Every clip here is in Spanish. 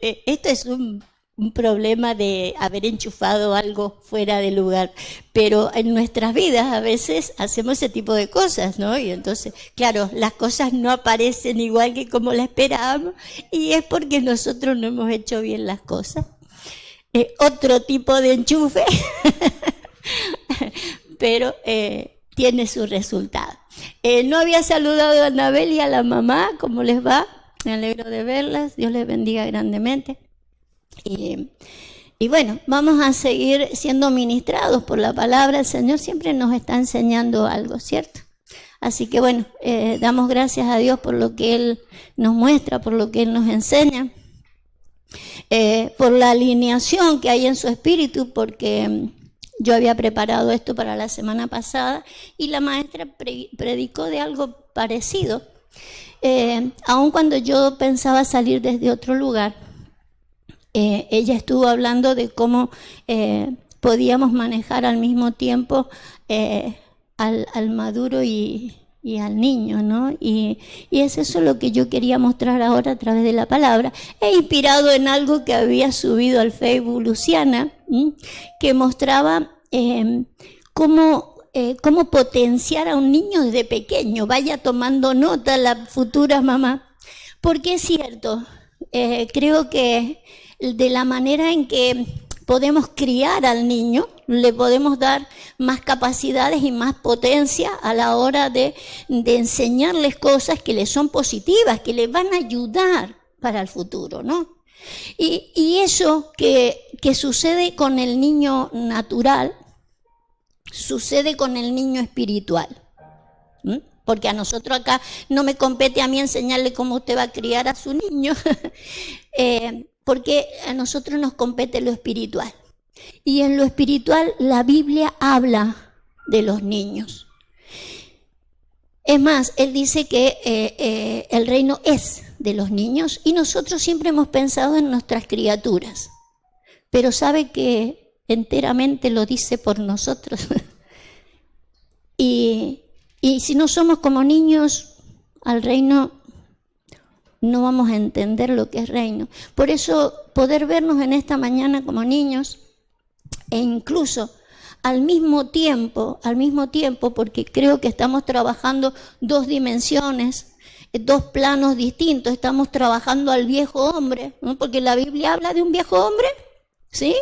Esto es un problema de haber enchufado algo fuera de lugar, pero en nuestras vidas a veces hacemos ese tipo de cosas, ¿no? Y entonces, claro, las cosas no aparecen igual que como las esperábamos y es porque nosotros no hemos hecho bien las cosas. Otro tipo de enchufe, pero tiene su resultado. No había saludado a Anabel y a la mamá, ¿cómo les va? Me alegro de verlas, Dios les bendiga grandemente. Y bueno, vamos a seguir siendo ministrados por la palabra. El Señor siempre nos está enseñando algo, ¿cierto? Así que bueno, damos gracias a Dios por lo que Él nos muestra, por lo que Él nos enseña, por la alineación que hay en su espíritu, porque yo había preparado esto para la semana pasada y la maestra predicó de algo parecido. Aun cuando yo pensaba salir desde otro lugar, ella estuvo hablando de cómo podíamos manejar al mismo tiempo al maduro y al niño, ¿no? Y es eso lo que yo quería mostrar ahora a través de la palabra. He inspirado en algo que había subido al Facebook Luciana, que mostraba cómo potenciar a un niño desde pequeño. Vaya tomando nota la futura mamá, porque es cierto, creo que de la manera en que podemos criar al niño, le podemos dar más capacidades y más potencia a la hora de enseñarles cosas que les son positivas, que les van a ayudar para el futuro, ¿no? Y eso que sucede con el niño natural, sucede con el niño espiritual. Porque a nosotros acá no me compete a mí enseñarle cómo usted va a criar a su niño, porque a nosotros nos compete lo espiritual. Y en lo espiritual la Biblia habla de los niños. Es más, él dice que el reino es de los niños y nosotros siempre hemos pensado en nuestras criaturas. Pero sabe que enteramente lo dice por nosotros. Y si no somos como niños, al reino no vamos a entender lo que es reino. Por eso poder vernos en esta mañana como niños e incluso al mismo tiempo, porque creo que estamos trabajando dos dimensiones, dos planos distintos. Estamos trabajando al viejo hombre, ¿no? Porque la Biblia habla de un viejo hombre, ¿sí?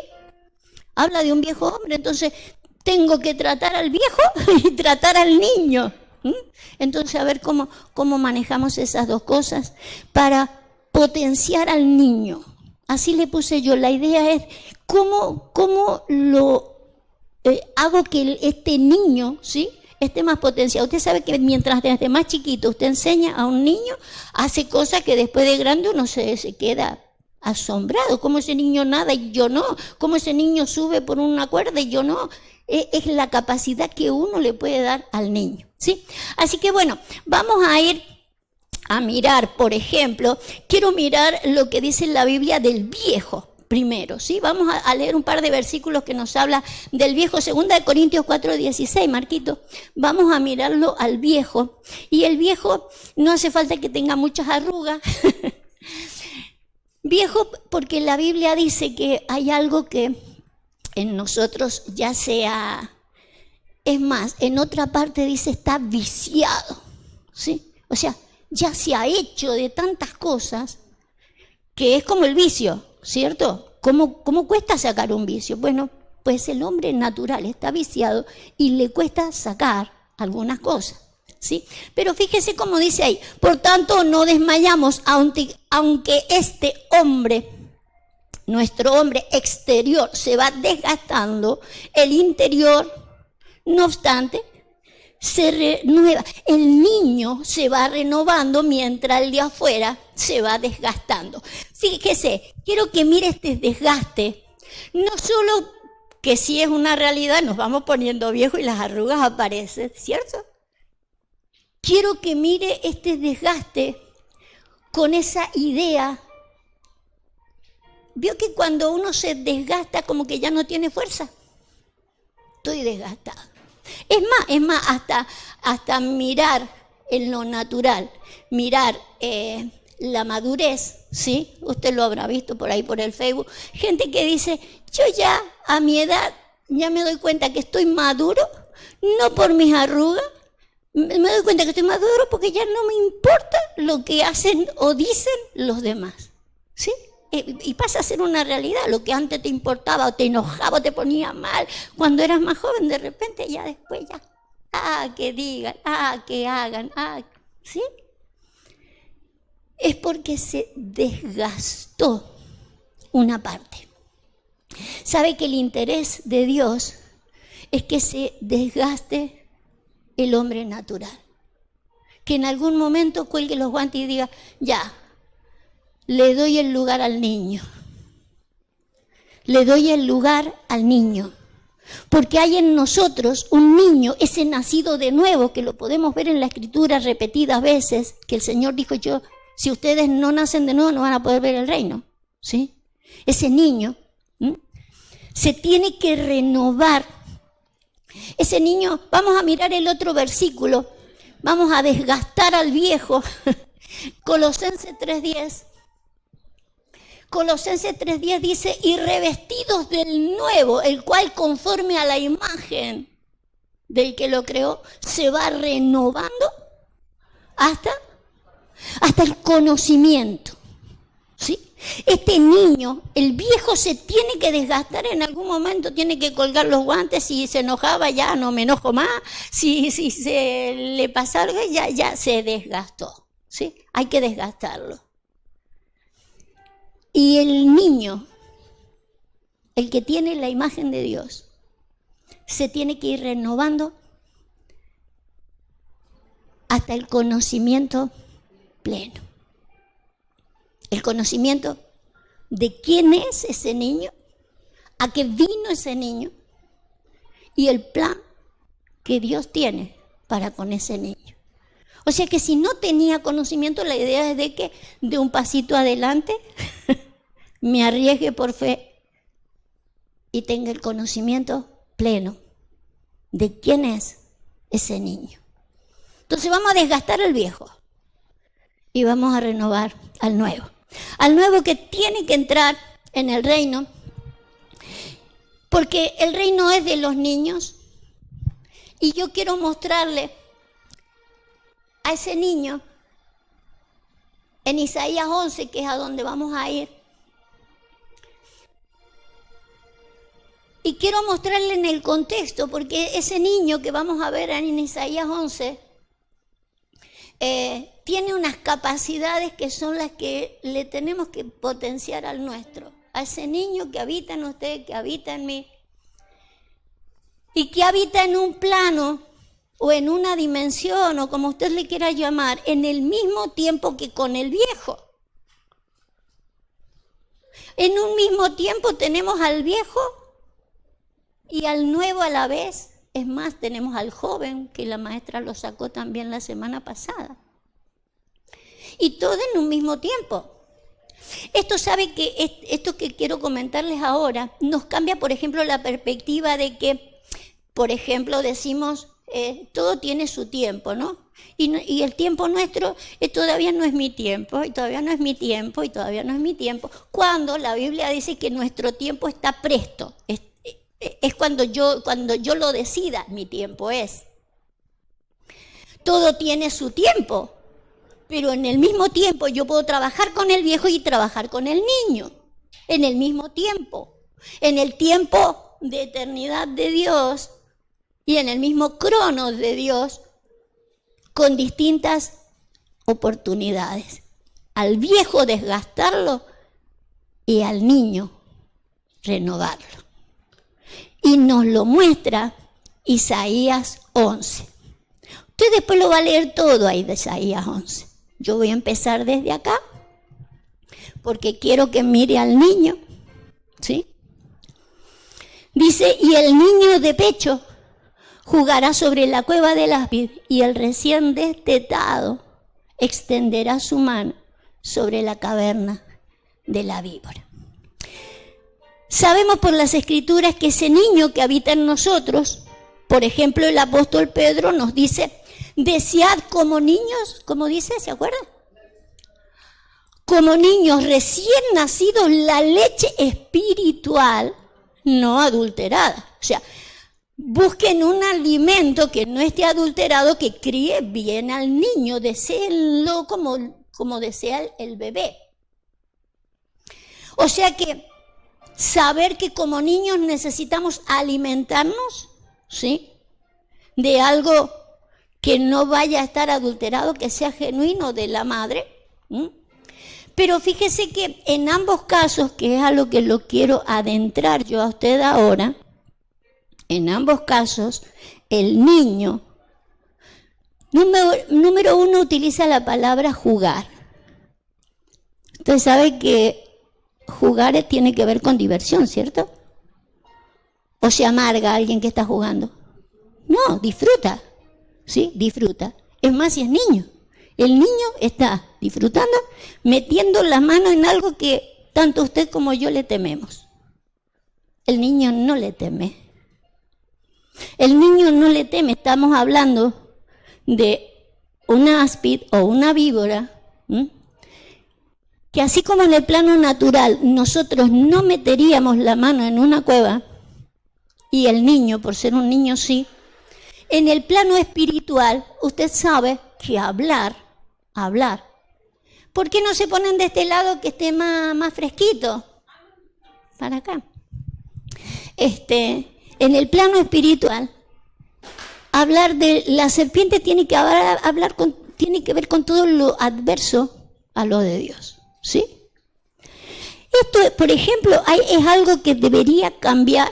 Habla de un viejo hombre, entonces tengo que tratar al viejo y tratar al niño. Entonces, a ver cómo manejamos esas dos cosas para potenciar al niño. Así le puse yo. La idea es cómo lo hago que este niño, ¿sí?, esté más potenciado. Usted sabe que mientras desde más chiquito usted enseña a un niño, hace cosas que después de grande uno se queda asombrado. ¿Cómo ese niño nada y yo no? ¿Cómo ese niño sube por una cuerda y yo no? Es la capacidad que uno le puede dar al niño, ¿sí? Así que bueno, vamos a ir a mirar, por ejemplo, quiero mirar lo que dice la Biblia del viejo primero, ¿sí? Vamos a leer un par de versículos que nos habla del viejo, 2 Corintios 4:16, Marquito. Vamos a mirarlo al viejo. Y el viejo no hace falta que tenga muchas arrugas. Viejo porque la Biblia dice que hay algo que en nosotros ya sea, es más, en otra parte dice está viciado, ¿sí? O sea, ya se ha hecho de tantas cosas que es como el vicio, ¿cierto? ¿Cómo cuesta sacar un vicio? Bueno, pues el hombre natural está viciado y le cuesta sacar algunas cosas, ¿sí? Pero fíjese cómo dice ahí, por tanto no desmayamos, aunque este hombre, nuestro hombre exterior, se va desgastando, el interior, no obstante, se renueva. El niño se va renovando mientras el de afuera se va desgastando. Fíjese, quiero que mire este desgaste, no solo que si es una realidad nos vamos poniendo viejos y las arrugas aparecen, ¿cierto? Quiero que mire este desgaste con esa idea. ¿Vio que cuando uno se desgasta como que ya no tiene fuerza? Estoy desgastado. Es más, hasta mirar en lo natural, mirar la madurez, ¿sí? Usted lo habrá visto por ahí por el Facebook. Gente que dice, yo ya a mi edad ya me doy cuenta que estoy maduro, no por mis arrugas, me doy cuenta que estoy maduro porque ya no me importa lo que hacen o dicen los demás, ¿sí? Y pasa a ser una realidad. Lo que antes te importaba o te enojaba o te ponía mal cuando eras más joven, de repente ya después ya, que digan, que hagan, ¿sí? Es porque se desgastó una parte. ¿Sabe que el interés de Dios es que se desgaste el hombre natural? Que en algún momento cuelgue los guantes y diga, ya, le doy el lugar al niño. Le doy el lugar al niño. Porque hay en nosotros un niño, ese nacido de nuevo, que lo podemos ver en la Escritura repetidas veces, que el Señor dijo, si ustedes no nacen de nuevo no van a poder ver el reino, ¿sí? Ese niño se tiene que renovar. Ese niño, vamos a mirar el otro versículo, vamos a desgastar al viejo. Colosenses 3:10. Colosenses 3:10 dice, y revestidos del nuevo, el cual conforme a la imagen del que lo creó, se va renovando hasta el conocimiento, ¿sí? Este niño, el viejo, se tiene que desgastar en algún momento, tiene que colgar los guantes. Si se enojaba, ya no me enojo más. Si se le pasa algo, ya se desgastó, ¿sí? Hay que desgastarlo. Y el niño, el que tiene la imagen de Dios, se tiene que ir renovando hasta el conocimiento pleno. El conocimiento de quién es ese niño, a qué vino ese niño y el plan que Dios tiene para con ese niño. O sea que si no tenía conocimiento, la idea es de que de un pasito adelante me arriesgue por fe y tenga el conocimiento pleno de quién es ese niño. Entonces vamos a desgastar al viejo y vamos a renovar al nuevo. Al nuevo que tiene que entrar en el reino, porque el reino es de los niños y yo quiero mostrarle a ese niño en Isaías 11, que es a donde vamos a ir. Y quiero mostrarle en el contexto, porque ese niño que vamos a ver en Isaías 11 tiene unas capacidades que son las que le tenemos que potenciar al nuestro. A ese niño que habita en usted, que habita en mí, y que habita en un plano o en una dimensión, o como usted le quiera llamar, en el mismo tiempo que con el viejo. En un mismo tiempo tenemos al viejo y al nuevo a la vez. Es más, tenemos al joven, que la maestra lo sacó también la semana pasada. Y todo en un mismo tiempo. Esto que quiero comentarles ahora nos cambia, por ejemplo, la perspectiva de que, por ejemplo, decimos, todo tiene su tiempo, ¿no? Y el tiempo nuestro todavía no es mi tiempo, y todavía no es mi tiempo, y todavía no es mi tiempo. Cuando la Biblia dice que nuestro tiempo está presto, es cuando yo lo decida, mi tiempo es. Todo tiene su tiempo, pero en el mismo tiempo yo puedo trabajar con el viejo y trabajar con el niño. En el mismo tiempo. En el tiempo de eternidad de Dios y en el mismo cronos de Dios, con distintas oportunidades. Al viejo desgastarlo y al niño renovarlo. Y nos lo muestra Isaías 11. Usted después lo va a leer todo ahí de Isaías 11. Yo voy a empezar desde acá, porque quiero que mire al niño, ¿sí? Dice, y el niño de pecho jugará sobre la cueva del áspid, y el recién destetado extenderá su mano sobre la caverna de la víbora. Sabemos por las Escrituras que ese niño que habita en nosotros, por ejemplo, el apóstol Pedro nos dice, desead como niños, ¿cómo dice? ¿Se acuerdan? como niños recién nacidos la leche espiritual no adulterada. O sea, busquen un alimento que no esté adulterado, que críe bien al niño, deséenlo como desea el bebé. O sea que saber que como niños necesitamos alimentarnos, ¿sí?, de algo que no vaya a estar adulterado, que sea genuino de la madre. Pero fíjese que en ambos casos, que es a lo que lo quiero adentrar yo a usted ahora, en ambos casos, el niño, número uno, utiliza la palabra jugar. Usted sabe que jugar tiene que ver con diversión, ¿cierto? ¿O se amarga a alguien que está jugando? No, disfruta, ¿sí? Disfruta. Es más, si es niño. El niño está disfrutando, metiendo la mano en algo que tanto usted como yo le tememos. El niño no le teme. El niño no le teme. Estamos hablando de una áspid o una víbora, que así como en el plano natural nosotros no meteríamos la mano en una cueva, y el niño, por ser un niño, sí. En el plano espiritual, usted sabe que hablar. ¿Por qué no se ponen de este lado que esté más fresquito? Para acá. En el plano espiritual, hablar de la serpiente tiene que ver con todo lo adverso a lo de Dios, ¿sí? Esto, por ejemplo, es algo que debería cambiar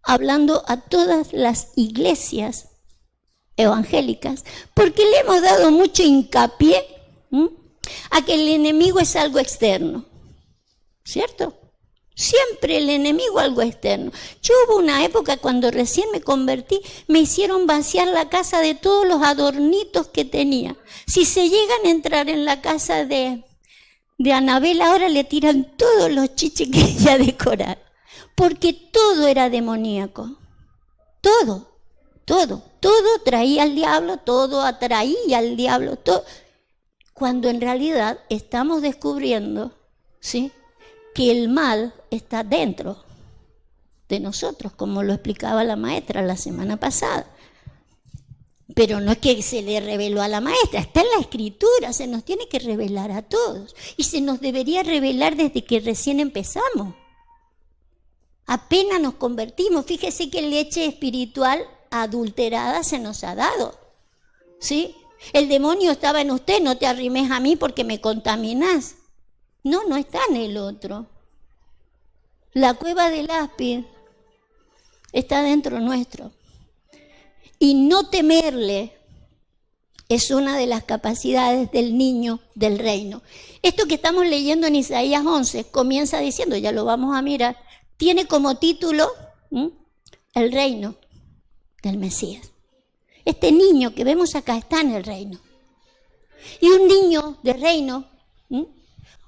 hablando a todas las iglesias evangélicas, porque le hemos dado mucho hincapié a que el enemigo es algo externo, ¿cierto? Siempre el enemigo algo externo. Yo hubo una época cuando recién me convertí, me hicieron vaciar la casa de todos los adornitos que tenía. Si se llegan a entrar en la casa de Anabel, ahora le tiran todos los chiches que ella decoraba, porque todo era demoníaco. Todo traía al diablo, todo atraía al diablo, todo. Cuando en realidad estamos descubriendo, ¿sí?, que el mal está dentro de nosotros, como lo explicaba la maestra la semana pasada. Pero no es que se le reveló a la maestra, está en la escritura, se nos tiene que revelar a todos. Y se nos debería revelar desde que recién empezamos. Apenas nos convertimos, fíjese que leche espiritual adulterada se nos ha dado, ¿sí? El demonio estaba en usted, no te arrimes a mí porque me contaminás. No está en el otro. La cueva del áspid está dentro nuestro. Y no temerle es una de las capacidades del niño del reino. Esto que estamos leyendo en Isaías 11 comienza diciendo, ya lo vamos a mirar, tiene como título el reino del Mesías. Este niño que vemos acá está en el reino. Y un niño de reino,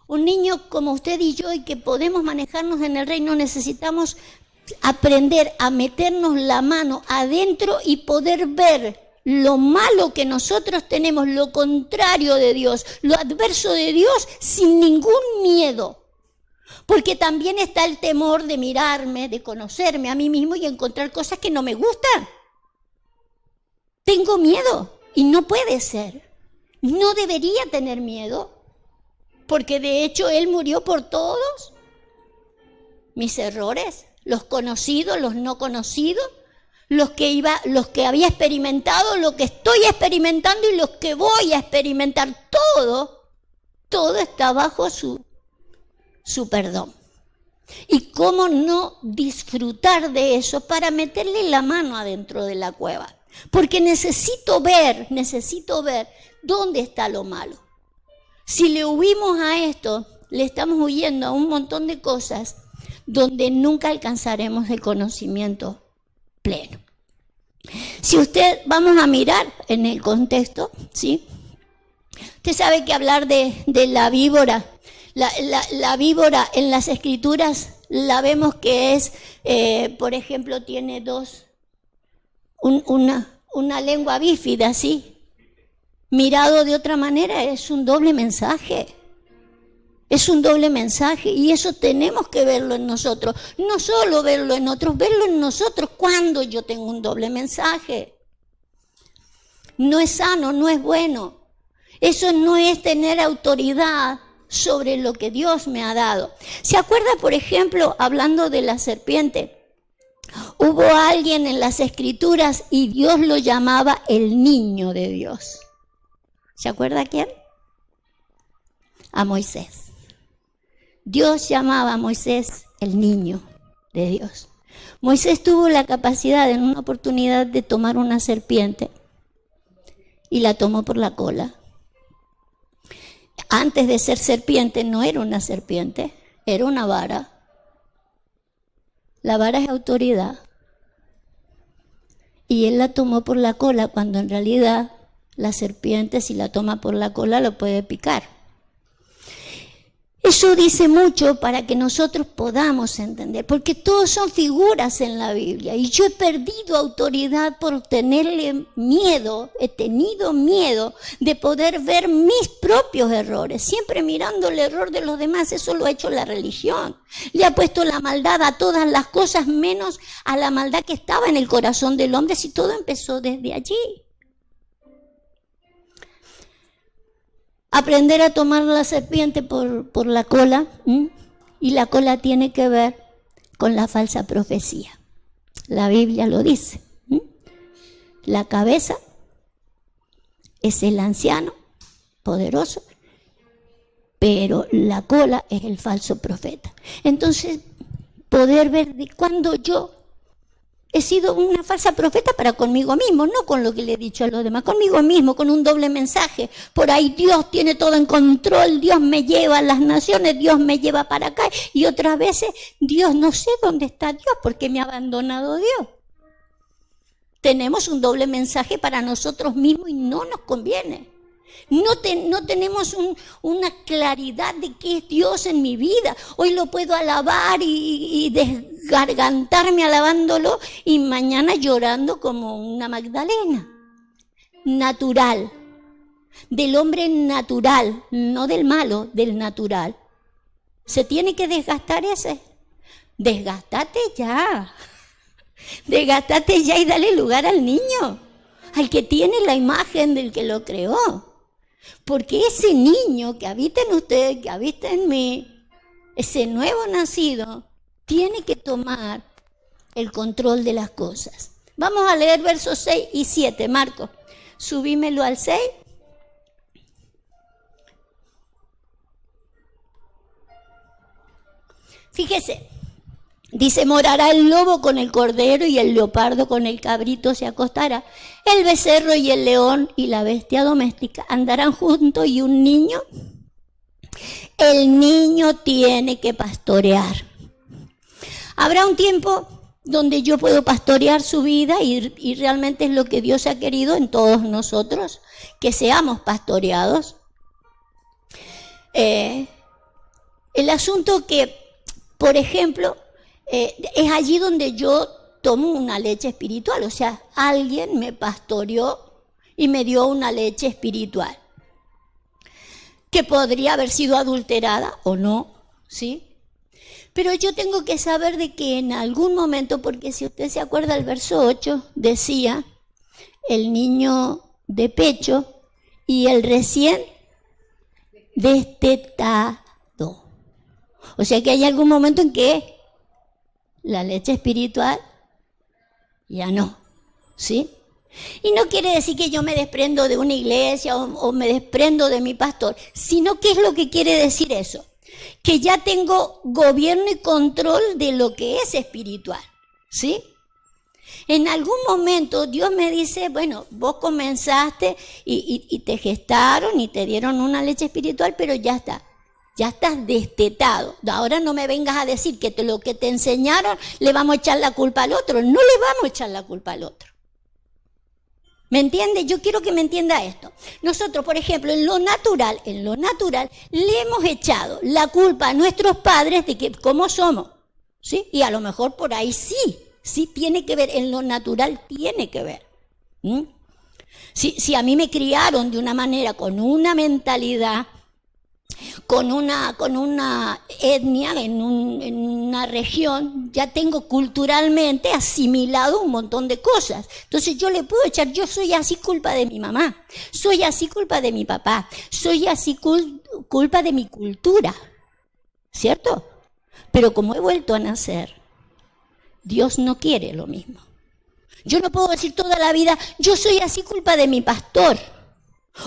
un niño como usted y yo, y que podemos manejarnos en el reino, necesitamos aprender a meternos la mano adentro y poder ver lo malo que nosotros tenemos, lo contrario de Dios, lo adverso de Dios, sin ningún miedo. Porque también está el temor de mirarme, de conocerme a mí mismo y encontrar cosas que no me gustan. Tengo miedo y no puede ser. No debería tener miedo, porque de hecho Él murió por todos mis errores, los conocidos, los no conocidos, los que había experimentado, lo que estoy experimentando y los que voy a experimentar. Todo está bajo su perdón. ¿Y cómo no disfrutar de eso para meterle la mano adentro de la cueva? Porque necesito ver dónde está lo malo. Si le huimos a esto, le estamos huyendo a un montón de cosas donde nunca alcanzaremos el conocimiento pleno. Si vamos a mirar en el contexto, ¿sí? Usted sabe que hablar de la víbora, la víbora en las escrituras la vemos que es, por ejemplo, tiene una lengua bífida, ¿sí? Mirado de otra manera es un doble mensaje. Es un doble mensaje y eso tenemos que verlo en nosotros. No solo verlo en otros, verlo en nosotros cuando yo tengo un doble mensaje. No es sano, no es bueno. Eso no es tener autoridad sobre lo que Dios me ha dado. ¿Se acuerda, por ejemplo, hablando de la serpiente? Hubo alguien en las Escrituras y Dios lo llamaba el niño de Dios. ¿Se acuerda quién? A Moisés. Dios llamaba a Moisés el niño de Dios. Moisés tuvo la capacidad en una oportunidad de tomar una serpiente y la tomó por la cola. Antes de ser serpiente no era una serpiente, era una vara. La vara es autoridad. Y él la tomó por la cola cuando en realidad la serpiente, si la toma por la cola, lo puede picar. Eso dice mucho para que nosotros podamos entender, porque todos son figuras en la Biblia y yo he perdido autoridad por tenerle miedo, he tenido miedo de poder ver mis propios errores, siempre mirando el error de los demás. Eso lo ha hecho la religión, le ha puesto la maldad a todas las cosas menos a la maldad que estaba en el corazón del hombre, si todo empezó desde allí. Aprender a tomar la serpiente por la cola, y la cola tiene que ver con la falsa profecía. La Biblia lo dice. La cabeza es el anciano poderoso, pero la cola es el falso profeta. Entonces, poder ver de cuándo yo he sido una falsa profeta para conmigo mismo, no con lo que le he dicho a los demás, conmigo mismo, con un doble mensaje. Por ahí Dios tiene todo en control, Dios me lleva a las naciones, Dios me lleva para acá. Y otras veces, Dios, no sé dónde está Dios, porque me ha abandonado Dios. Tenemos un doble mensaje para nosotros mismos y no nos conviene. No tenemos una claridad de qué es Dios en mi vida. Hoy lo puedo alabar y desgargantarme alabándolo y mañana llorando como una Magdalena. Natural. Del hombre natural, no del malo, del natural. ¿Se tiene que desgastar ese? Desgastate ya. Desgastate ya y dale lugar al niño, al que tiene la imagen del que lo creó. Porque ese niño que habita en usted, que habita en mí, ese nuevo nacido, tiene que tomar el control de las cosas. Vamos a leer versos 6 y 7, Marcos. Subímelo al 6. Fíjese, dice, morará el lobo con el cordero y el leopardo con el cabrito se acostará. El becerro y el león y la bestia doméstica andarán juntos y un niño, el niño tiene que pastorear. Habrá un tiempo donde yo puedo pastorear su vida y realmente es lo que Dios ha querido en todos nosotros, que seamos pastoreados. El asunto que, por ejemplo, es allí donde yo tomo una leche espiritual, o sea, alguien me pastoreó y me dio una leche espiritual, que podría haber sido adulterada o no, ¿sí? Pero yo tengo que saber de que en algún momento, porque si usted se acuerda, el verso 8 decía, el niño de pecho y el recién destetado. O sea que hay algún momento en que la leche espiritual ya no, ¿sí? Y no quiere decir que yo me desprendo de una iglesia o me desprendo de mi pastor, sino que es lo que quiere decir eso, que ya tengo gobierno y control de lo que es espiritual, ¿sí? En algún momento Dios me dice, bueno, vos comenzaste y te gestaron y te dieron una leche espiritual, pero ya está. Ya estás destetado. Ahora no me vengas a decir que lo que te enseñaron le vamos a echar la culpa al otro. No le vamos a echar la culpa al otro. ¿Me entiende? Yo quiero que me entienda esto. Nosotros, por ejemplo, en lo natural, le hemos echado la culpa a nuestros padres de que cómo somos, ¿sí? Y a lo mejor por ahí sí tiene que ver, en lo natural tiene que ver. Si a mí me criaron de una manera, con una mentalidad con una etnia, en una región, ya tengo culturalmente asimilado un montón de cosas. Entonces yo le puedo echar, yo soy así culpa de mi mamá, soy así culpa de mi papá, soy así culpa de mi cultura, ¿cierto? Pero como he vuelto a nacer, Dios no quiere lo mismo. Yo no puedo decir toda la vida, yo soy así culpa de mi pastor,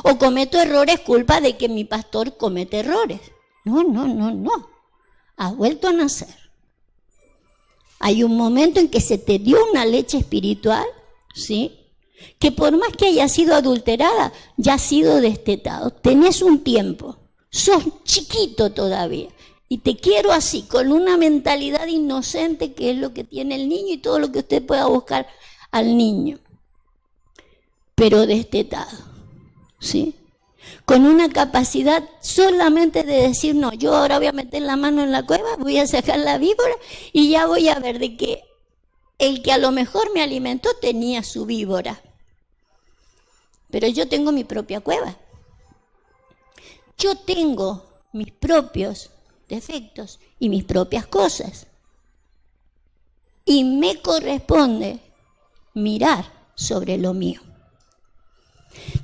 o cometo errores culpa de que mi pastor comete errores. No. Has vuelto a nacer. Hay un momento en que se te dio una leche espiritual, ¿sí? Que por más que haya sido adulterada, ya ha sido destetado. Tenés un tiempo, sos chiquito todavía. Y te quiero así, con una mentalidad inocente, que es lo que tiene el niño y todo lo que usted pueda buscar al niño. Pero destetado, ¿sí? Con una capacidad solamente de decir, no, yo ahora voy a meter la mano en la cueva, voy a sacar la víbora y ya voy a ver de que el que a lo mejor me alimentó tenía su víbora. Pero yo tengo mi propia cueva. Yo tengo mis propios defectos y mis propias cosas. Y me corresponde mirar sobre lo mío.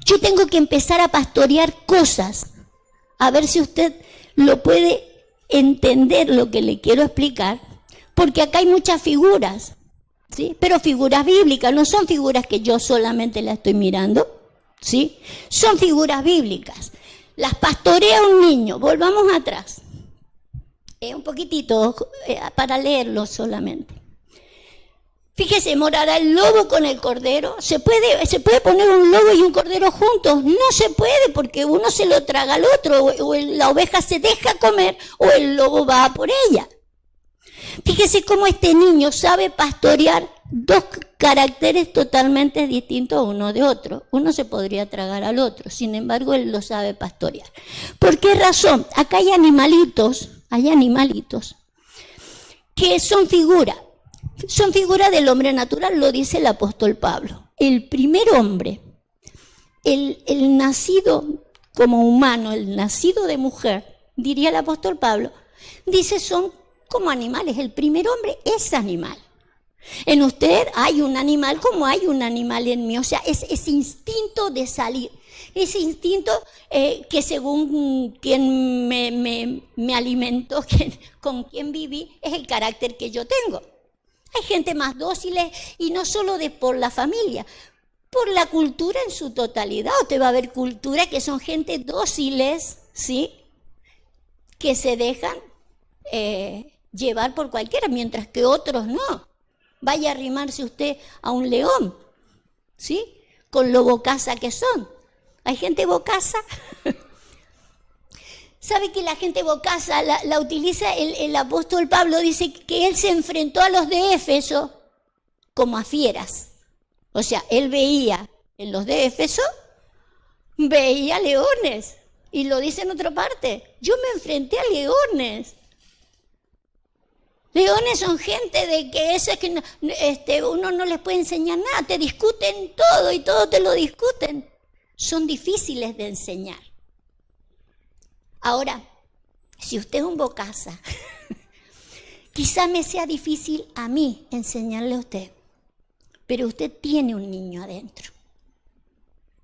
Yo tengo que empezar a pastorear cosas, a ver si usted lo puede entender lo que le quiero explicar, porque acá hay muchas figuras, ¿sí? Pero figuras bíblicas, no son figuras que yo solamente las estoy mirando, ¿sí? Son figuras bíblicas. Las pastorea un niño, volvamos atrás, un poquitito para leerlo solamente. Fíjese, morará el lobo con el cordero. ¿Se puede poner un lobo y un cordero juntos? No se puede, porque uno se lo traga al otro, o la oveja se deja comer, o el lobo va a por ella. Fíjese cómo este niño sabe pastorear dos caracteres totalmente distintos uno de otro. Uno se podría tragar al otro, sin embargo, él lo sabe pastorear. ¿Por qué razón? Acá hay animalitos que son figuras. Son figuras del hombre natural, lo dice el apóstol Pablo. El primer hombre, el nacido como humano, el nacido de mujer, diría el apóstol Pablo, dice son como animales. El primer hombre es animal. En usted hay un animal como hay un animal en mí. O sea, es ese instinto de salir. Ese instinto que según quien me alimentó, con quien viví, es el carácter que yo tengo. Hay gente más dócil y no solo por la familia, por la cultura en su totalidad. Usted va a ver culturas que son gente dóciles, ¿sí? Que se dejan llevar por cualquiera, mientras que otros no. Vaya a arrimarse usted a un león, ¿sí? Con lo bocaza que son. Hay gente bocaza. ¿Sabe que la gente bocaza la utiliza el apóstol Pablo? Dice que él se enfrentó a los de Éfeso como a fieras. O sea, él veía en los de Éfeso, veía leones. Y lo dice en otra parte. Yo me enfrenté a leones. Leones son gente de que eso es que uno no les puede enseñar nada. Te discuten todo y todo te lo discuten. Son difíciles de enseñar. Ahora, si usted es un bocaza, quizá me sea difícil a mí enseñarle a usted, pero usted tiene un niño adentro.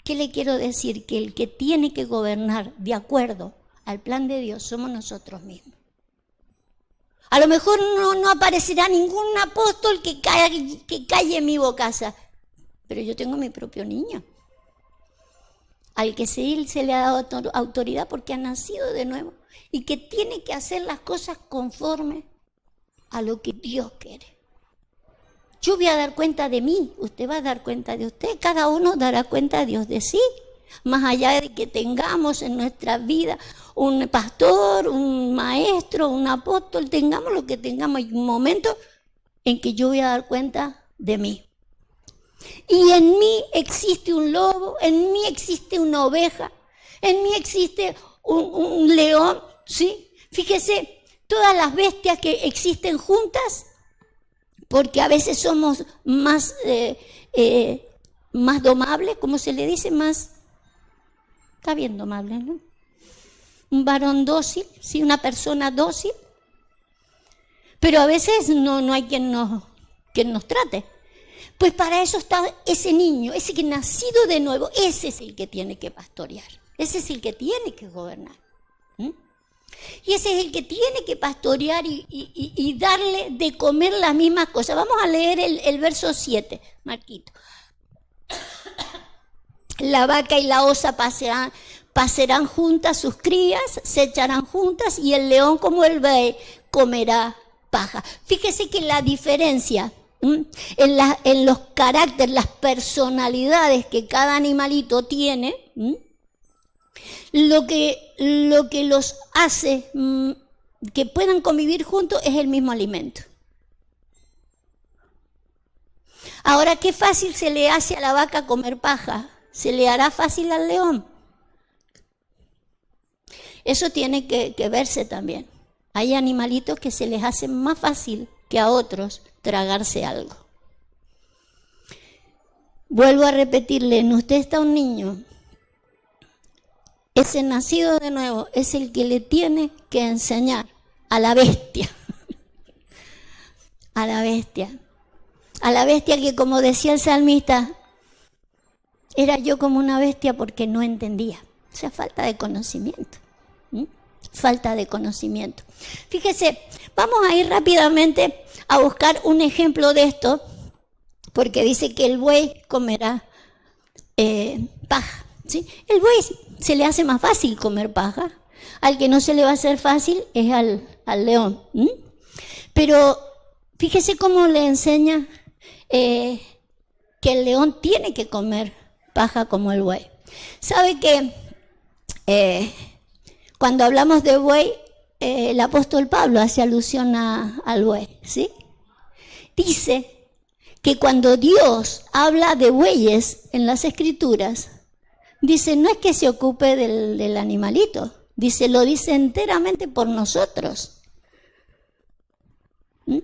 ¿Qué le quiero decir? Que el que tiene que gobernar de acuerdo al plan de Dios somos nosotros mismos. A lo mejor no aparecerá ningún apóstol que calle en mi bocaza, pero yo tengo mi propio niño, al que se le ha dado autoridad porque ha nacido de nuevo y que tiene que hacer las cosas conforme a lo que Dios quiere. Yo voy a dar cuenta de mí, usted va a dar cuenta de usted, cada uno dará cuenta a Dios de sí. Más allá de que tengamos en nuestra vida un pastor, un maestro, un apóstol, tengamos lo que tengamos, hay un momento en que yo voy a dar cuenta de mí. Y en mí existe un lobo, en mí existe una oveja, en mí existe un león, ¿sí? Fíjese, todas las bestias que existen juntas, porque a veces somos más domables, ¿cómo se le dice? Está bien domables, ¿no? un varón dócil, ¿sí? Una persona dócil. Pero a veces no hay quien nos trate. Pues para eso está ese niño, ese que nacido de nuevo, ese es el que tiene que pastorear, ese es el que tiene que gobernar. Y ese es el que tiene que pastorear y darle de comer las mismas cosas. Vamos a leer el verso 7, Marquito. La vaca y la osa pacerán juntas sus crías, se echarán juntas, y el león como el buey comerá paja. Fíjese que la diferencia en los caracteres, las personalidades que cada animalito tiene, lo que los hace que puedan convivir juntos es el mismo alimento. Ahora, qué fácil se le hace a la vaca comer paja, ¿se le hará fácil al león? Eso tiene que verse también. Hay animalitos que se les hace más fácil que a otros tragarse algo. Vuelvo a repetirle, en usted está un niño. Ese nacido de nuevo es el que le tiene que enseñar a la bestia. A la bestia. A la bestia que, como decía el salmista, era yo como una bestia porque no entendía. O sea, falta de conocimiento. Falta de conocimiento. Fíjese, vamos a ir rápidamente a buscar un ejemplo de esto, porque dice que el buey comerá paja, ¿sí? El buey se le hace más fácil comer paja, al que no se le va a hacer fácil es al león. Pero fíjese cómo le enseña que el león tiene que comer paja como el buey. ¿Sabe que cuando hablamos de buey, el apóstol Pablo hace alusión al buey, ¿sí? Dice que cuando Dios habla de bueyes en las Escrituras, dice, no es que se ocupe del animalito, dice, lo dice enteramente por nosotros,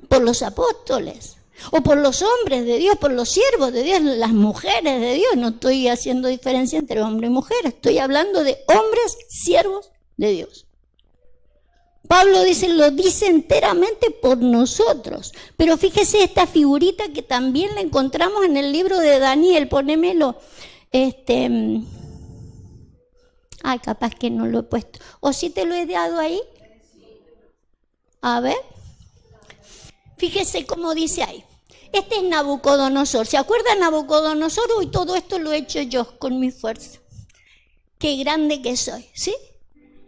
por los apóstoles, o por los hombres de Dios, por los siervos de Dios, las mujeres de Dios. No estoy haciendo diferencia entre hombre y mujer, estoy hablando de hombres, siervos de Dios. Pablo dice, lo dice enteramente por nosotros. Pero fíjese esta figurita que también la encontramos en el libro de Daniel, ponémelo. Capaz que no lo he puesto. ¿O sí te lo he dado ahí? A ver. Fíjese cómo dice ahí. Este es Nabucodonosor. ¿Se acuerdan Nabucodonosor? Uy, todo esto lo he hecho yo con mi fuerza. Qué grande que soy, ¿sí?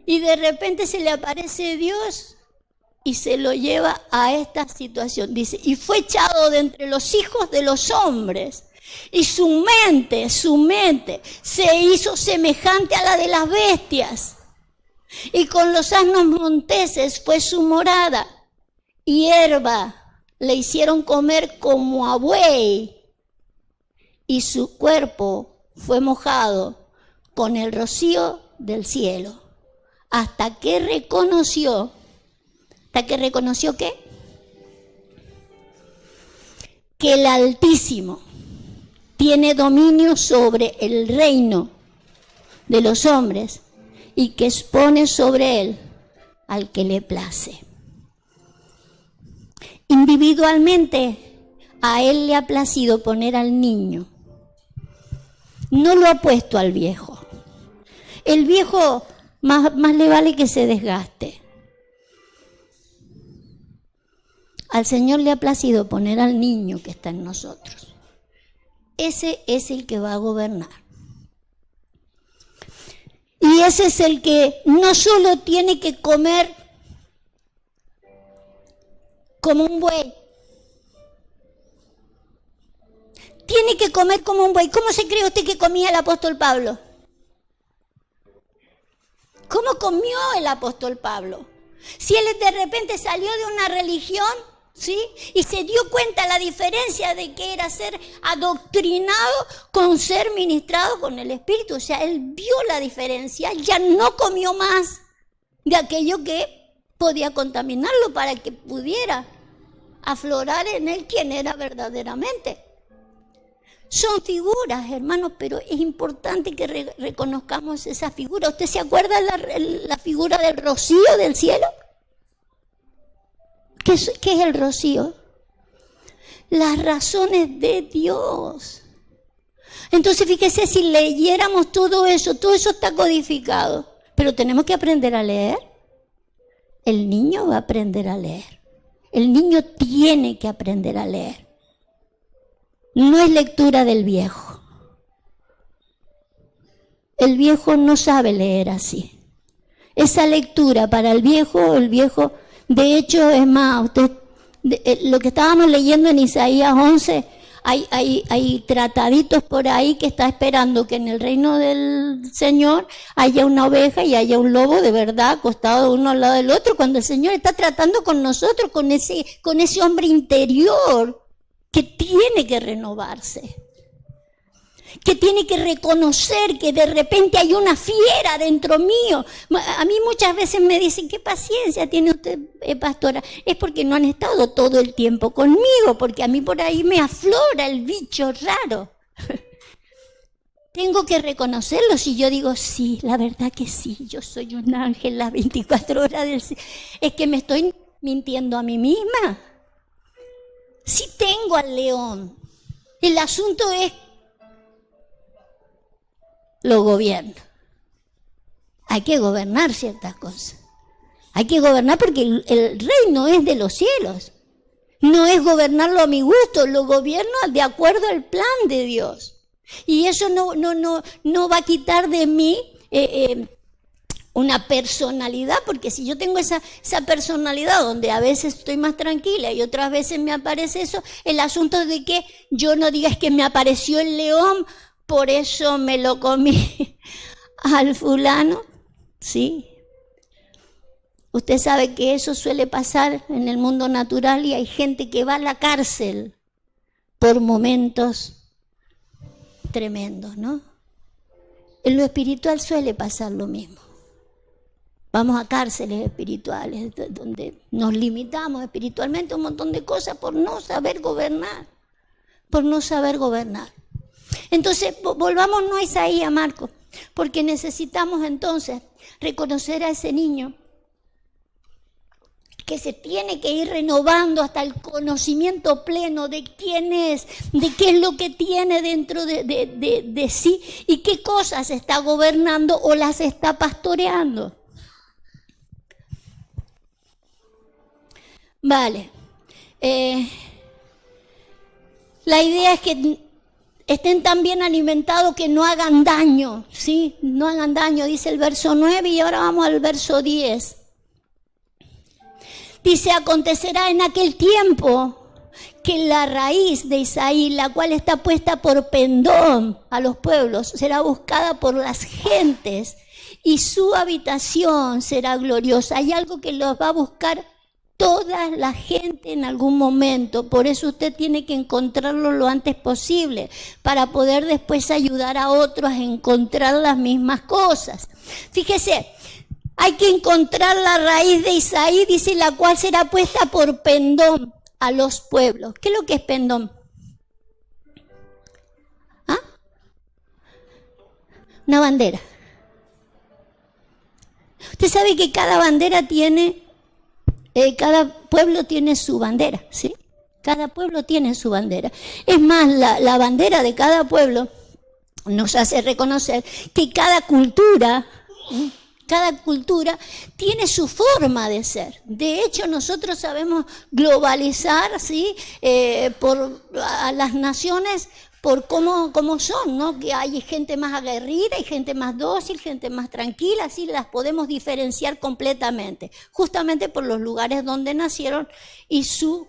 Y de repente se le aparece Dios y se lo lleva a esta situación. Dice, y fue echado de entre los hijos de los hombres. Y su mente se hizo semejante a la de las bestias. Y con los asnos monteses fue su morada. Hierba le hicieron comer como a buey. Y su cuerpo fue mojado con el rocío del cielo. Hasta que reconoció ¿qué? Que el Altísimo tiene dominio sobre el reino de los hombres y que expone sobre él al que le place. Individualmente, a él le ha placido poner al niño. No lo ha puesto al viejo. El viejo más le vale que se desgaste. Al Señor le ha placido poner al niño que está en nosotros. Ese es el que va a gobernar. Y ese es el que no solo tiene que comer como un buey. Tiene que comer como un buey. ¿Cómo se cree usted que comía el apóstol Pablo? ¿Cómo comió el apóstol Pablo? Si él de repente salió de una religión, ¿sí? Y se dio cuenta la diferencia de que era ser adoctrinado con ser ministrado con el Espíritu. O sea, él vio la diferencia, ya no comió más de aquello que podía contaminarlo para que pudiera aflorar en él quien era verdaderamente. Son figuras, hermanos, pero es importante que reconozcamos esa figura. ¿Usted se acuerda la figura del rocío del cielo? ¿Qué es el rocío? Las razones de Dios. Entonces, fíjese, si leyéramos todo eso está codificado. Pero tenemos que aprender a leer. El niño va a aprender a leer. El niño tiene que aprender a leer. No es lectura del viejo. El viejo no sabe leer así. Esa lectura para el viejo, de hecho, es más, lo que estábamos leyendo en Isaías 11, hay trataditos por ahí que está esperando que en el reino del Señor haya una oveja y haya un lobo de verdad acostado uno al lado del otro, cuando el Señor está tratando con nosotros, con ese hombre interior que tiene que renovarse, que tiene que reconocer que de repente hay una fiera dentro mío. A mí muchas veces me dicen, ¿qué paciencia tiene usted, pastora? Es porque no han estado todo el tiempo conmigo, porque a mí por ahí me aflora el bicho raro. Tengo que reconocerlo. Si yo digo, sí, la verdad que sí, yo soy un ángel las 24 horas del cielo, es que me estoy mintiendo a mí misma. Sí tengo al león. El asunto es lo gobierno. Hay que gobernar ciertas cosas. Hay que gobernar porque el reino es de los cielos. No es gobernarlo a mi gusto, lo gobierno de acuerdo al plan de Dios. Y eso no va a quitar de mí una personalidad, porque si yo tengo esa personalidad donde a veces estoy más tranquila y otras veces me aparece eso, el asunto es de que yo no diga es que me apareció el león, por eso me lo comí al fulano, ¿sí? Usted sabe que eso suele pasar en el mundo natural y hay gente que va a la cárcel por momentos tremendos, ¿no? En lo espiritual suele pasar lo mismo. Vamos a cárceles espirituales donde nos limitamos espiritualmente a un montón de cosas por no saber gobernar, Entonces, volvámonos a Isaías, Marcos, porque necesitamos entonces reconocer a ese niño que se tiene que ir renovando hasta el conocimiento pleno de quién es, de qué es lo que tiene dentro de sí y qué cosas está gobernando o las está pastoreando. Vale. La idea es que estén tan bien alimentados que no hagan daño, ¿sí? No hagan daño, dice el verso 9 y ahora vamos al verso 10. Dice, acontecerá en aquel tiempo que la raíz de Isaí, la cual está puesta por pendón a los pueblos, será buscada por las gentes y su habitación será gloriosa. Hay algo que los va a buscar toda la gente en algún momento, por eso usted tiene que encontrarlo lo antes posible, para poder después ayudar a otros a encontrar las mismas cosas. Fíjese, hay que encontrar la raíz de Isaí, dice, la cual será puesta por pendón a los pueblos. ¿Qué es lo que es pendón? ¿Ah? Una bandera. Usted sabe que cada bandera tiene... cada pueblo tiene su bandera, ¿sí? Cada pueblo tiene su bandera. Es más, la bandera de cada pueblo nos hace reconocer que cada cultura tiene su forma de ser. De hecho, nosotros sabemos globalizar, ¿sí? A las naciones por cómo son, ¿no? Que hay gente más aguerrida, hay gente más dócil, gente más tranquila, así las podemos diferenciar completamente, justamente por los lugares donde nacieron y su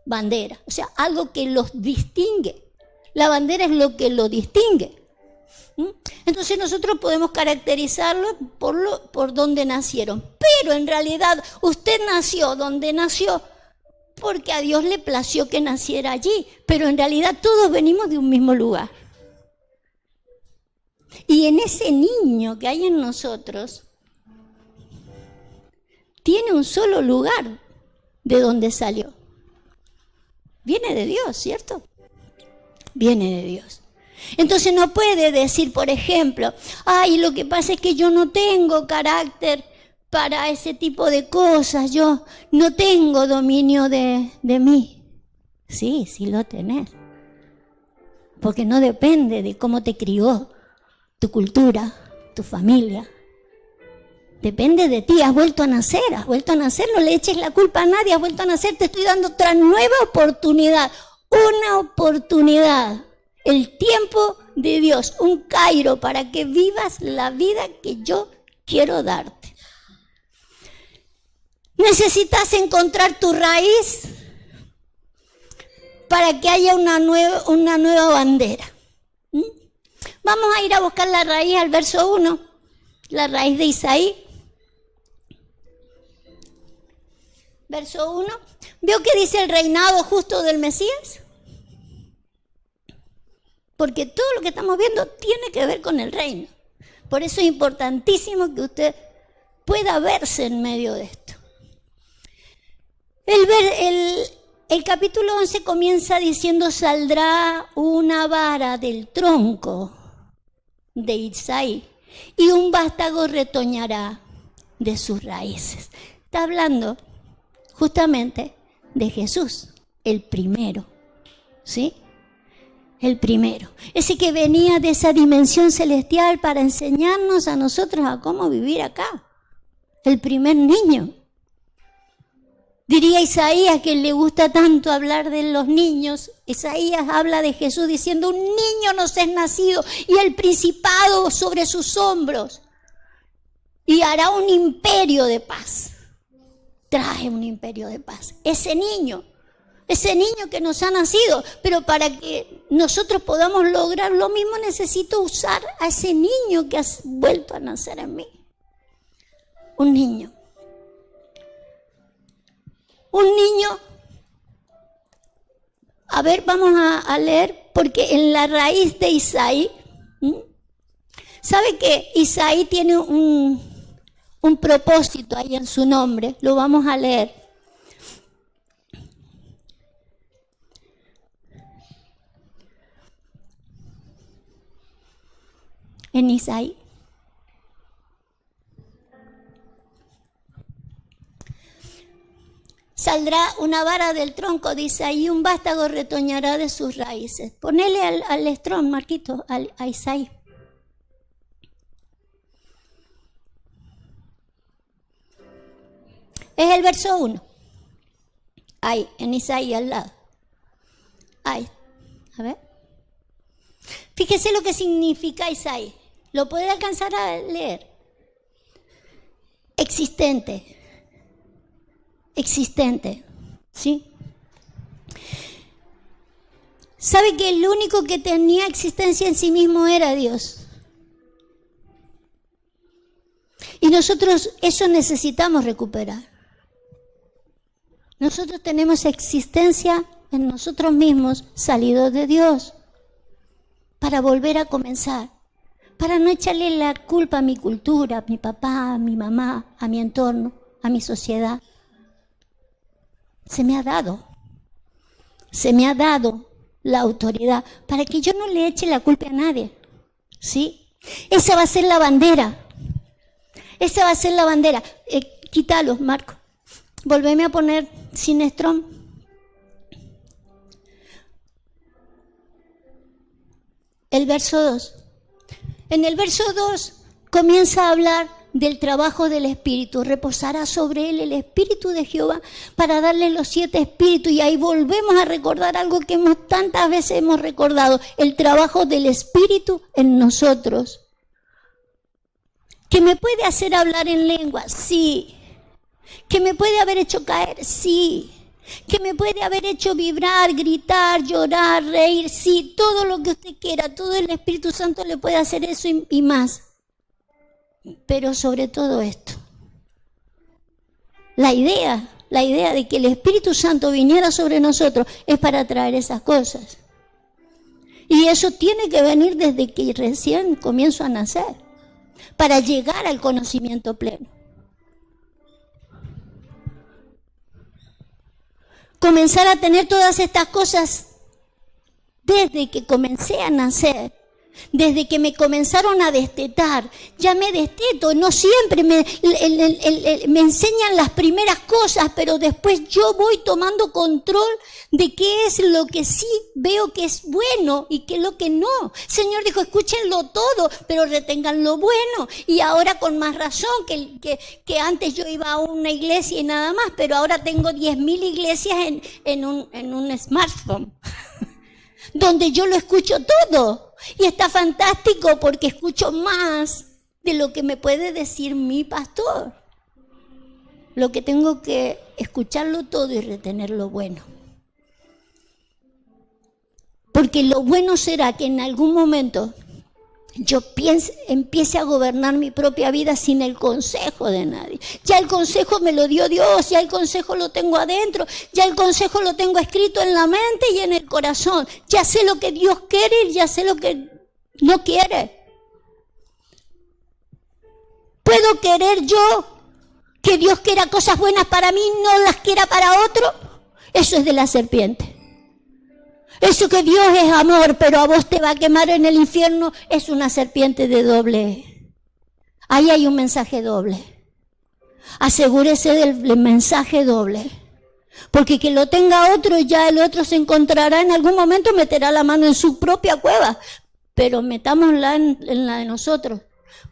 bandera, o sea, algo que los distingue. La bandera es lo que lo distingue. Entonces nosotros podemos caracterizarlo por donde nacieron, pero en realidad usted nació donde nació, porque a Dios le plació que naciera allí, pero en realidad todos venimos de un mismo lugar. Y en ese niño que hay en nosotros, tiene un solo lugar de donde salió. Viene de Dios, ¿cierto? Viene de Dios. Entonces no puede decir, por ejemplo, ay, lo que pasa es que yo no tengo carácter para ese tipo de cosas, yo no tengo dominio de mí. Sí, sí lo tenés. Porque no depende de cómo te crió tu cultura, tu familia. Depende de ti, has vuelto a nacer, no le eches la culpa a nadie, has vuelto a nacer, te estoy dando otra nueva oportunidad, una oportunidad, el tiempo de Dios, un Cairo para que vivas la vida que yo quiero darte. Necesitas encontrar tu raíz para que haya una nueva bandera. Vamos a ir a buscar la raíz al verso 1, la raíz de Isaí. Verso 1. ¿Vio que dice el reinado justo del Mesías? Porque todo lo que estamos viendo tiene que ver con el reino. Por eso es importantísimo que usted pueda verse en medio de esto. El capítulo 11 comienza diciendo: saldrá una vara del tronco de Isaí y un vástago retoñará de sus raíces. Está hablando justamente de Jesús, el primero, ¿sí? El primero, ese que venía de esa dimensión celestial para enseñarnos a nosotros a cómo vivir acá, el primer niño. Diría Isaías, que le gusta tanto hablar de los niños, Isaías habla de Jesús diciendo: un niño nos es nacido y el principado sobre sus hombros y hará un imperio de paz. Trae un imperio de paz. Ese niño que nos ha nacido, pero para que nosotros podamos lograr lo mismo necesito usar a ese niño que ha vuelto a nacer en mí. Un niño. Un niño. A ver, vamos a leer, porque en la raíz de Isaí, ¿sabe que Isaí tiene un propósito ahí en su nombre? Lo vamos a leer. En Isaí. Saldrá una vara del tronco, dice, y un vástago retoñará de sus raíces. Ponele al estrón, Marquito, a Isaí. Es el verso 1. Ahí, en Isaí, al lado. Ahí, a ver. Fíjese lo que significa Isaí. ¿Lo puede alcanzar a leer? Existente. Existente, ¿sí? ¿Sabe que el único que tenía existencia en sí mismo era Dios? Y nosotros eso necesitamos recuperar. Nosotros tenemos existencia en nosotros mismos, salidos de Dios, para volver a comenzar, para no echarle la culpa a mi cultura, a mi papá, a mi mamá, a mi entorno, a mi sociedad. Se me ha dado la autoridad para que yo no le eche la culpa a nadie, ¿sí? Esa va a ser la bandera. Esa va a ser la bandera. Quítalos, Marco. Volveme a poner Sinestrón. El verso 2. En el verso 2 comienza a hablar del trabajo del Espíritu. Reposará sobre él el Espíritu de Jehová para darle los 7 espíritus. Y ahí volvemos a recordar algo que tantas veces hemos recordado: el trabajo del Espíritu en nosotros. ¿Que me puede hacer hablar en lengua? Sí. ¿Que me puede haber hecho caer? Sí. ¿Que me puede haber hecho vibrar, gritar, llorar, reír? Sí. Todo lo que usted quiera, todo el Espíritu Santo le puede hacer eso y más. Pero sobre todo esto, la idea de que el Espíritu Santo viniera sobre nosotros es para traer esas cosas. Y eso tiene que venir desde que recién comienzo a nacer, para llegar al conocimiento pleno. Comenzar a tener todas estas cosas desde que comencé a nacer, desde que me comenzaron a destetar, ya me desteto, no siempre me enseñan las primeras cosas, pero después yo voy tomando control de qué es lo que sí veo que es bueno y qué es lo que no. El Señor dijo, escúchenlo todo, pero retengan lo bueno. Y ahora con más razón, que antes yo iba a una iglesia y nada más, pero ahora tengo 10.000 iglesias en un smartphone, donde yo lo escucho todo. Y está fantástico porque escucho más de lo que me puede decir mi pastor. Lo que tengo que escucharlo todo y retener lo bueno. Porque lo bueno será que en algún momento yo empiece a gobernar mi propia vida sin el consejo de nadie. Ya el consejo me lo dio Dios, ya el consejo lo tengo adentro, ya el consejo lo tengo escrito en la mente y en el corazón. Ya sé lo que Dios quiere y ya sé lo que no quiere. ¿Puedo querer yo que Dios quiera cosas buenas para mí y no las quiera para otro? Eso es de la serpiente. Eso que Dios es amor, pero a vos te va a quemar en el infierno, es una serpiente de doble. Ahí hay un mensaje doble. Asegúrese del mensaje doble. Porque que lo tenga otro, ya el otro se encontrará en algún momento, meterá la mano en su propia cueva. Pero metámosla en la de nosotros.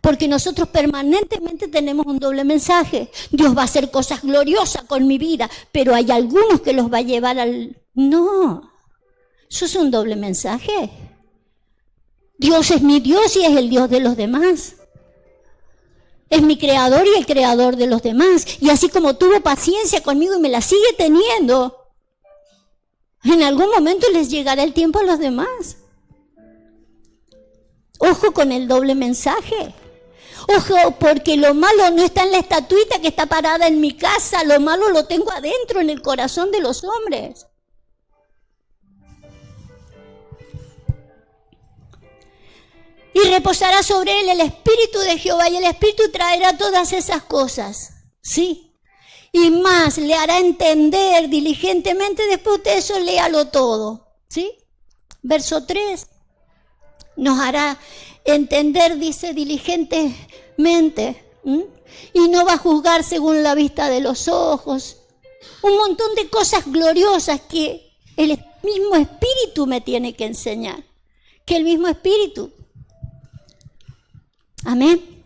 Porque nosotros permanentemente tenemos un doble mensaje. Dios va a hacer cosas gloriosas con mi vida, pero hay algunos que los va a llevar al... No. Eso es un doble mensaje. Dios es mi Dios y es el Dios de los demás. Es mi creador y el creador de los demás. Y así como tuvo paciencia conmigo y me la sigue teniendo, en algún momento les llegará el tiempo a los demás. Ojo con el doble mensaje. Ojo, porque lo malo no está en la estatuita que está parada en mi casa, lo malo lo tengo adentro en el corazón de los hombres. Y reposará sobre él el Espíritu de Jehová, y el Espíritu traerá todas esas cosas, ¿sí? Y más, le hará entender diligentemente, después de eso léalo todo, ¿sí? Verso 3, nos hará entender, dice, diligentemente, y no va a juzgar según la vista de los ojos. Un montón de cosas gloriosas que el mismo Espíritu me tiene que enseñar, que el mismo Espíritu. Amén.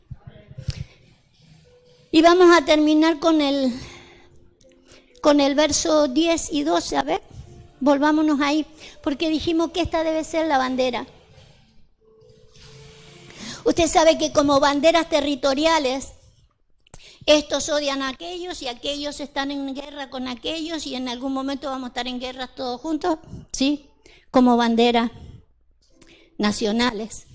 Y vamos a terminar con el verso 10 y 12. A ver, volvámonos ahí, porque dijimos que esta debe ser la bandera. Usted sabe que como banderas territoriales, estos odian a aquellos y aquellos están en guerra con aquellos y en algún momento vamos a estar en guerra todos juntos, ¿sí? Como banderas nacionales.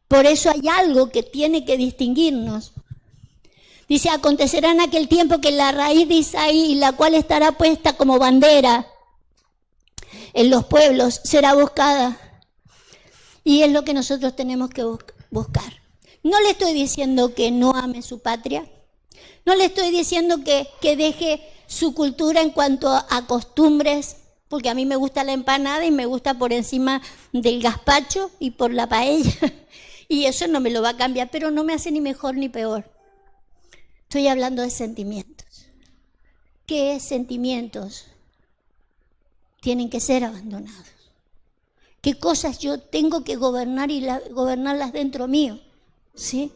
Por eso hay algo que tiene que distinguirnos. Dice, acontecerá en aquel tiempo que la raíz de Isaí, la cual estará puesta como bandera en los pueblos, será buscada. Y es lo que nosotros tenemos que buscar. No le estoy diciendo que no ame su patria. No le estoy diciendo que deje su cultura en cuanto a costumbres, porque a mí me gusta la empanada y me gusta por encima del gazpacho y por la paella. Y eso no me lo va a cambiar, pero no me hace ni mejor ni peor. Estoy hablando de sentimientos. ¿Qué sentimientos tienen que ser abandonados? ¿Qué cosas yo tengo que gobernar y gobernarlas dentro mío? ¿Sí?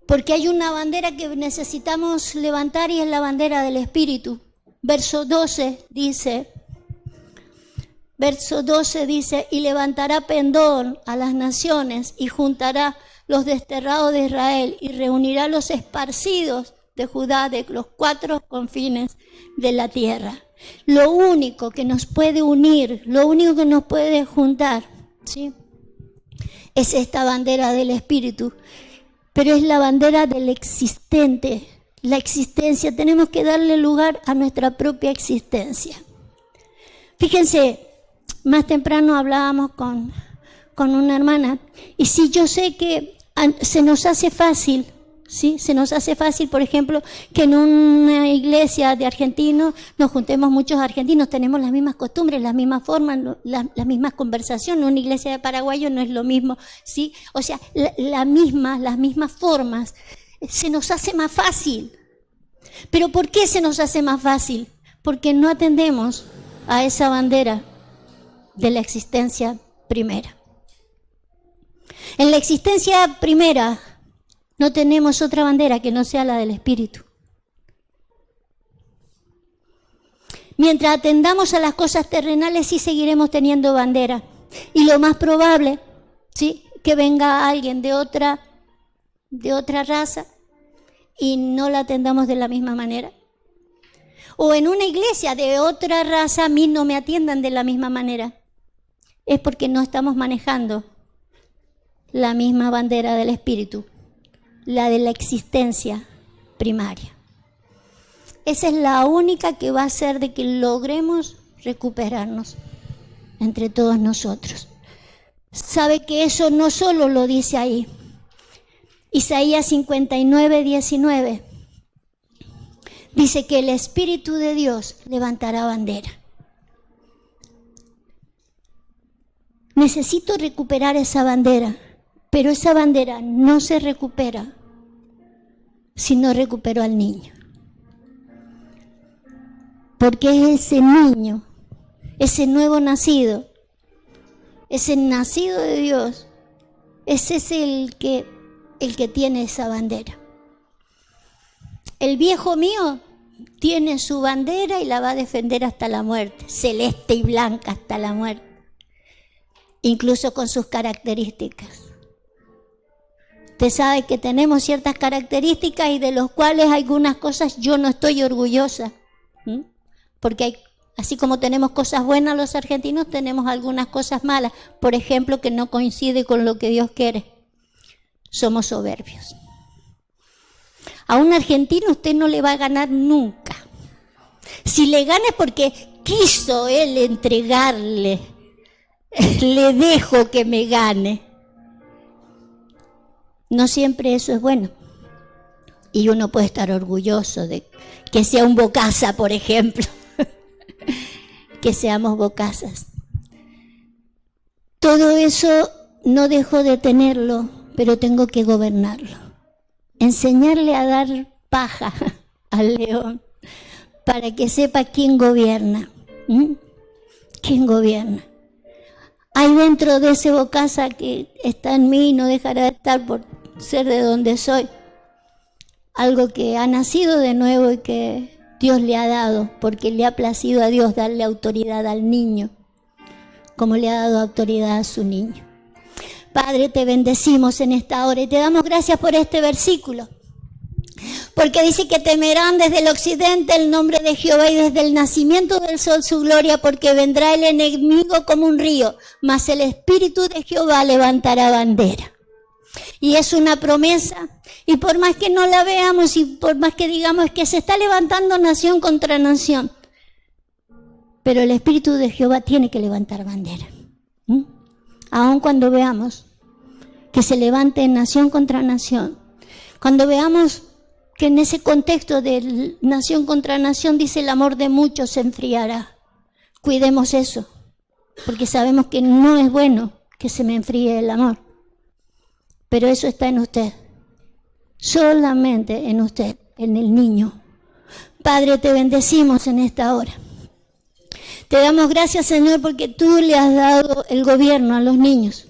Porque hay una bandera que necesitamos levantar y es la bandera del Espíritu. Verso 12 dice, y levantará pendón a las naciones y juntará los desterrados de Israel y reunirá los esparcidos de Judá de los 4 confines de la tierra. Lo único que nos puede unir, lo único que nos puede juntar, ¿sí?, es esta bandera del Espíritu, pero es la bandera del existente, la existencia. Tenemos que darle lugar a nuestra propia existencia. Fíjense, más temprano hablábamos con una hermana, y si yo sé que se nos hace fácil, ¿sí? Se nos hace fácil, por ejemplo, que en una iglesia de argentinos nos juntemos muchos argentinos, tenemos las mismas costumbres, las mismas formas, las mismas conversaciones. Una iglesia de paraguayos no es lo mismo, ¿sí? O sea, las mismas formas. Se nos hace más fácil. ¿Pero por qué se nos hace más fácil? Porque no atendemos a esa bandera de la existencia primera. En la existencia primera no tenemos otra bandera que no sea la del Espíritu. Mientras atendamos a las cosas terrenales, sí seguiremos teniendo bandera. Y lo más probable, ¿sí?, que venga alguien de otra raza y no la atendamos de la misma manera. O en una iglesia de otra raza a mí no me atiendan de la misma manera. Es porque no estamos manejando la misma bandera del Espíritu, la de la existencia primaria. Esa es la única que va a hacer de que logremos recuperarnos entre todos nosotros. Sabe que eso no solo lo dice ahí. Isaías 59, 19 dice que el Espíritu de Dios levantará bandera. Necesito recuperar esa bandera, pero esa bandera no se recupera si no recupero al niño. Porque ese niño, ese nuevo nacido, ese nacido de Dios, ese es el que tiene esa bandera. El viejo mío tiene su bandera y la va a defender hasta la muerte, celeste y blanca hasta la muerte, incluso con sus características. Usted sabe que tenemos ciertas características y de las cuales algunas cosas yo no estoy orgullosa, porque así como tenemos cosas buenas los argentinos, tenemos algunas cosas malas, por ejemplo, que no coincide con lo que Dios quiere. Somos soberbios. A un argentino usted no le va a ganar nunca. Si le gana es porque quiso él entregarle. Le dejo que me gane. No siempre eso es bueno. Y uno puede estar orgulloso de que sea un bocasa, por ejemplo. Que seamos bocasas. Todo eso no dejo de tenerlo, pero tengo que gobernarlo. Enseñarle a dar paja al león para que sepa quién gobierna. ¿Quién gobierna? Hay dentro de ese bocasa que está en mí y no dejará de estar por ser de donde soy. Algo que ha nacido de nuevo y que Dios le ha dado, porque le ha placido a Dios darle autoridad al niño, como le ha dado autoridad a su niño. Padre, te bendecimos en esta hora y te damos gracias por este versículo. Porque dice que temerán desde el occidente el nombre de Jehová y desde el nacimiento del sol su gloria, porque vendrá el enemigo como un río, mas el Espíritu de Jehová levantará bandera. Y es una promesa, y por más que no la veamos y por más que digamos que se está levantando nación contra nación, pero el Espíritu de Jehová tiene que levantar bandera. Aun cuando veamos que se levante nación contra nación, cuando veamos que en ese contexto de nación contra nación dice el amor de muchos se enfriará, cuidemos eso, porque sabemos que no es bueno que se me enfríe el amor, pero eso está en usted, solamente en usted, en el niño. Padre, te bendecimos en esta hora. Te damos gracias, Señor, porque tú le has dado el gobierno a los niños.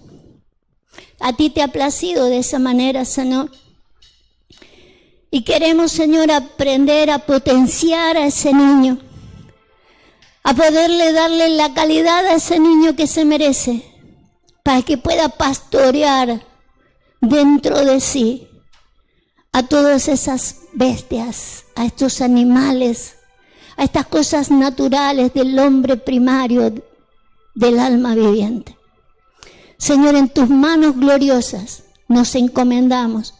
A ti te ha placido de esa manera, Señor. Y queremos, Señor, aprender a potenciar a ese niño, a poderle darle la calidad a ese niño que se merece, para que pueda pastorear dentro de sí a todas esas bestias, a estos animales, a estas cosas naturales del hombre primario, del alma viviente. Señor, en tus manos gloriosas nos encomendamos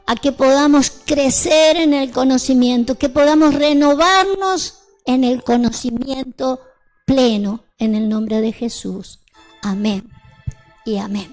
a que podamos crecer en el conocimiento, que podamos renovarnos en el conocimiento pleno, en el nombre de Jesús. Amén y amén.